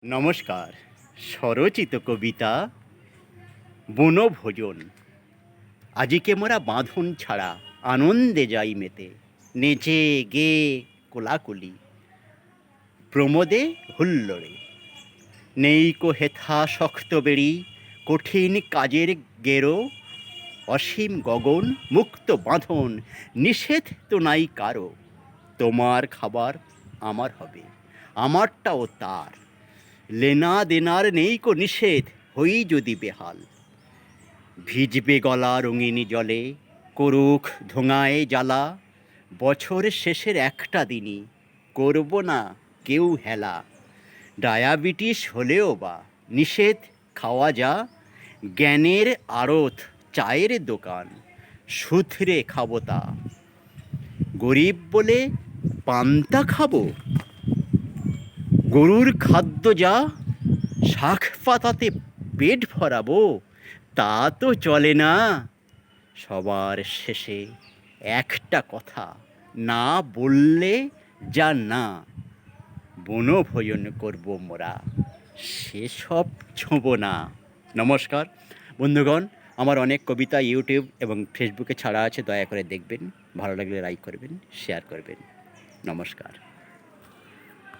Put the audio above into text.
নমস্কার। স্বরচিত কবিতা বনভোজন। আজিকে মোরা বাঁধন ছাড়া আনন্দে যাই মেতে, নেচে গেয়ে কোলাকুলি প্রমোদে হুল্লোড়ে। নেইকো হেথা শক্ত বেড়ি, কঠিন কাজের গেরো, অসীম গগন মুক্ত বাঁধন, নিষেধ তো নাই কারো। তোমার খাবার আমার হবে, আমারটাও তার, লেনা দেনার নেইকো নিষেধ, হই যদি বেহাল। ভিজবে গলা রঙিনী জলে, করুক ধোঁয়ায় জ্বালা, বছর শেষের একটা দিনই করব না কেউ হেলা। ডায়াবেটিস হলেও বা নিষেধ খাওয়া যা, জ্ঞানের আড়ত চায়ের দোকান, সুধরে খাবো তা। গরিব বলে পান্তা খাবো, গরুর খাদ্য যা, শাক পাতাতে পেট ভরাবো, তা তো চলে না। সবার শেষে একটা কথা না বললে যা না, বনভোজন করব মোরা, সেসব ছোঁব না। নমস্কার বন্ধুগণ, আমার অনেক কবিতা ইউটিউব এবং ফেসবুকে ছাড়া আছে, দয়া করে দেখবেন। ভালো লাগলে লাইক করবেন, শেয়ার করবেন। নমস্কার।